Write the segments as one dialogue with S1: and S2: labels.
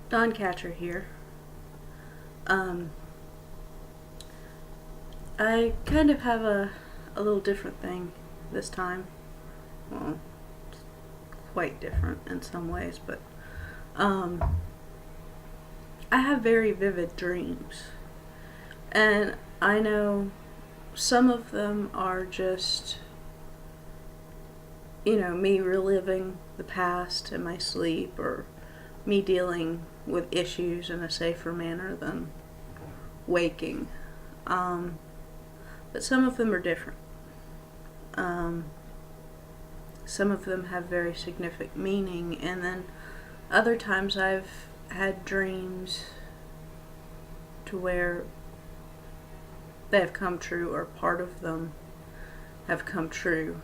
S1: Dawn Catcher here. Um, I kind of have a little different thing this time. Well, it's quite different in some ways, but um, I have very vivid dreams. And I know some of them are just, me reliving the past in my sleep or me dealing with issues in a safer manner than waking. Um, but some of them are different. Um, some of them have very significant meaning, and then other times I've had dreams to where they have come true, or part of them have come true.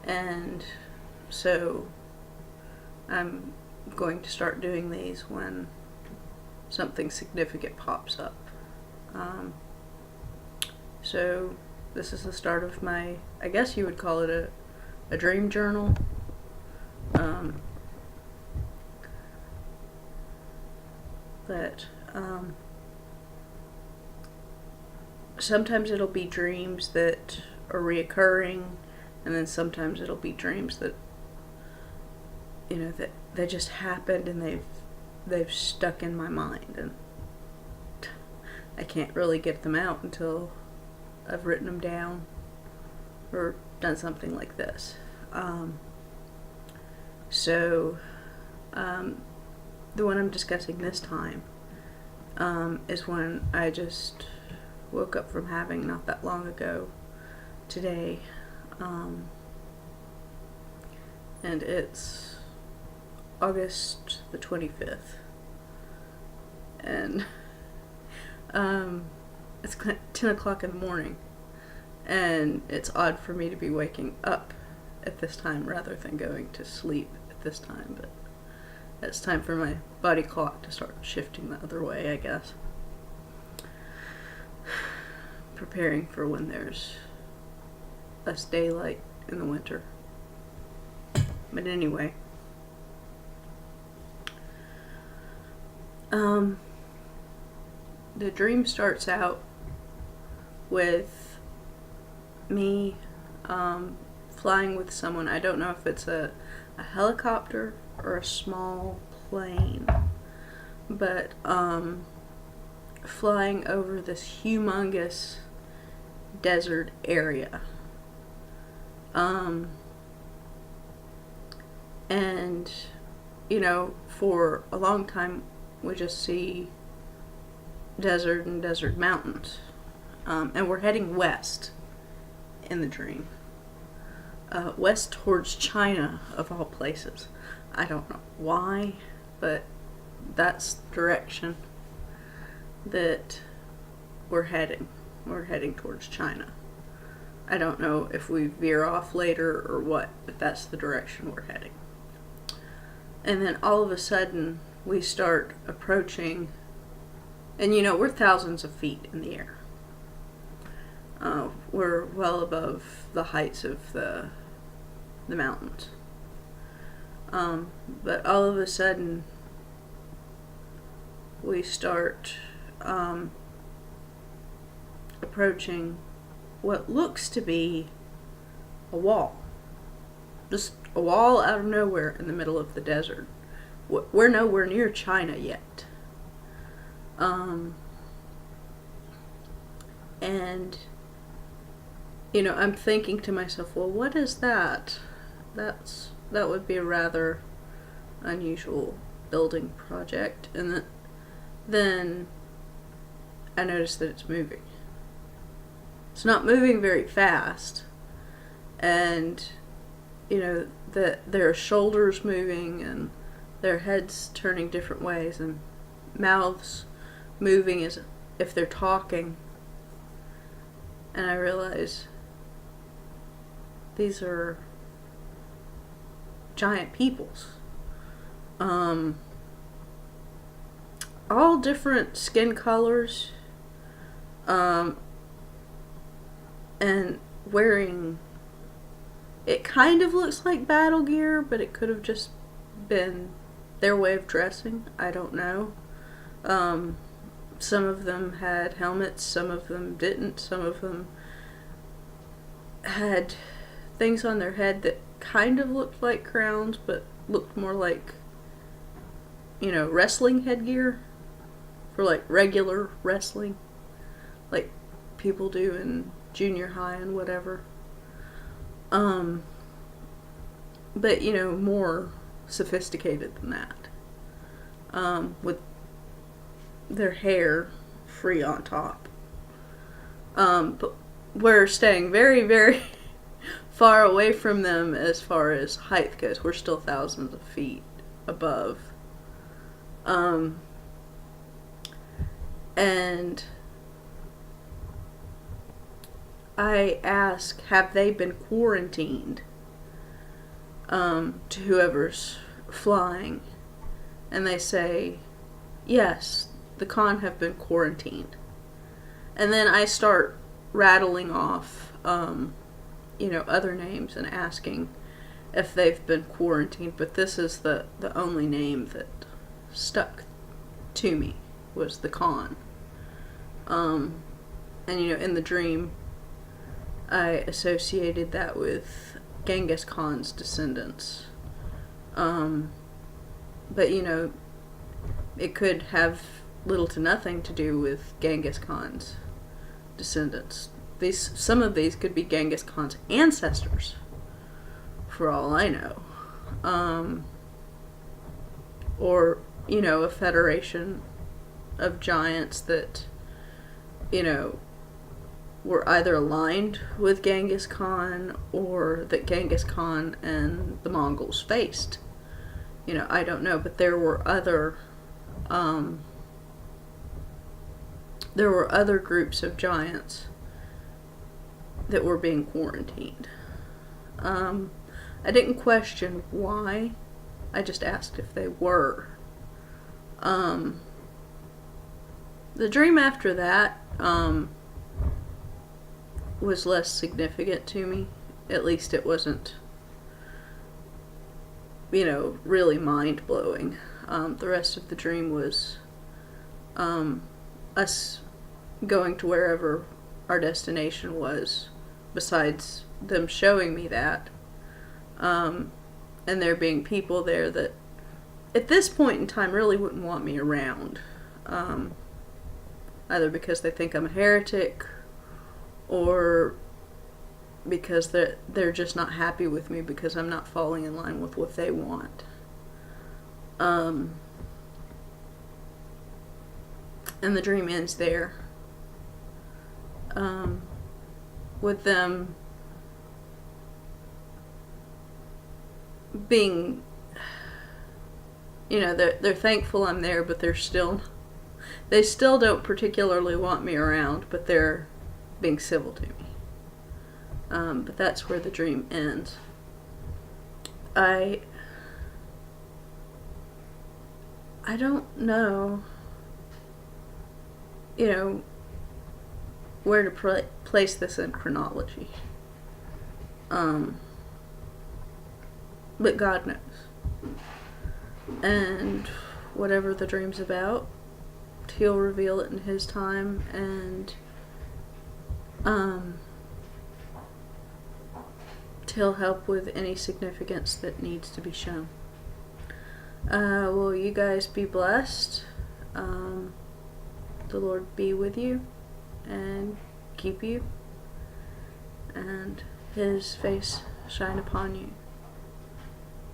S1: And so I'm going to start doing these when something significant pops up. Um, so this is the start of my, I guess you would call it a dream journal. Um, but sometimes it'll be dreams that are reoccurring, and then sometimes it'll be dreams that that they just happened and they've stuck in my mind, and I can't really get them out until I've written them down or done something like this. So the one I'm discussing this time is one I just woke up from having not that long ago today. And it's August the 25th. And it's 10 o'clock in the morning. And it's odd for me to be waking up at this time rather than going to sleep at this time. But it's time for my body clock to start shifting the other way, I guess. Preparing for when there's less daylight in the winter. But anyway. The dream starts out with me flying with someone. I don't know if it's a helicopter or a small plane, but flying over this humongous desert area. And for a long time we just see desert and desert mountains. And we're heading west in the dream. West towards China, of all places. I don't know why, but that's the direction that we're heading. We're heading towards China. I don't know if we veer off later or what, but that's the direction we're heading. And then all of a sudden, we start approaching, and we're thousands of feet in the air. We're well above the heights of the mountains. But all of a sudden, we start approaching what looks to be a wall. Just a wall out of nowhere in the middle of the desert. We're nowhere near China yet. And I'm thinking to myself, well, what is that? That would be a rather unusual building project. And then I noticed that it's moving. It's not moving very fast, and that their shoulders moving and their heads turning different ways and mouths moving as if they're talking. And I realize these are giant peoples. All different skin colors, and wearing, it kind of looks like battle gear, but it could have just been their way of dressing. I don't know. Some of them had helmets, some of them didn't, some of them had things on their head that kind of looked like crowns, but looked more like, wrestling headgear for like regular wrestling, like people do in junior high and whatever. But more sophisticated than that, with their hair free on top. But we're staying very, very far away from them as far as height goes. We're still thousands of feet above. And I ask, have they been quarantined to whoever's flying? And they say, yes, the con have been quarantined. And then I start rattling off, other names and asking if they've been quarantined. But this is the only name that stuck to me, was the con. And in the dream, I associated that with Genghis Khan's descendants. But it could have little to nothing to do with Genghis Khan's descendants. Some of these could be Genghis Khan's ancestors, for all I know. Or, a federation of giants that, were either aligned with Genghis Khan or that Genghis Khan and the Mongols faced. I don't know, but there were other groups of giants that were being quarantined. I didn't question why. I just asked if they were. The dream after that was less significant to me. At least it wasn't, really mind-blowing. The rest of the dream was us going to wherever our destination was, besides them showing me that. And there being people there that, at this point in time, really wouldn't want me around. Either because they think I'm a heretic, or because they're just not happy with me because I'm not falling in line with what they want. And the dream ends there. With them being, they're thankful I'm there, but they still don't particularly want me around, but they're being civil to me. But that's where the dream ends. I don't know, where to place this in chronology. But God knows. And whatever the dream's about, He'll reveal it in His time, and He'll help with any significance that needs to be shown. Will you guys be blessed? The Lord be with you and keep you, and His face shine upon you.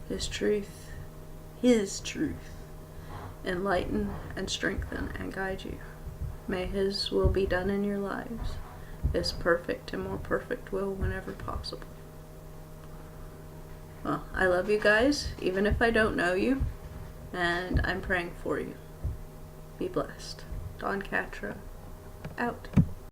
S1: His truth enlighten and strengthen and guide you. May His will be done in your lives, His perfect and more perfect will whenever possible. Well, I love you guys, even if I don't know you, and I'm praying for you. Be blessed. Dawn Catra, out.